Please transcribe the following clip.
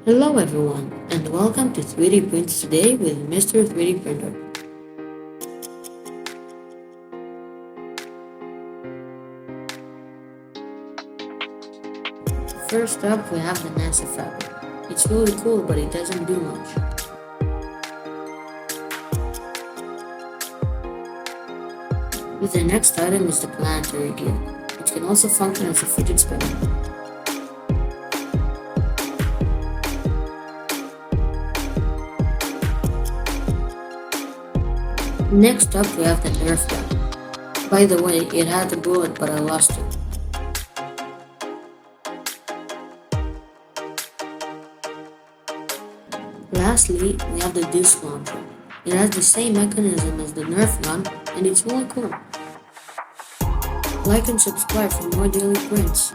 Hello everyone, and welcome to 3D Prints Today with Mr. 3D Printer. First up, we have the NASA fabric. It's really cool, but it doesn't do much. The next item is the planetary gear, which can also function as a fidget spinner. Next up, we have the Nerf gun. By the way, it had a bullet, but I lost it. Lastly, we have the disc launcher. It has the same mechanism as the Nerf gun, and it's really cool. Like and subscribe for more daily prints.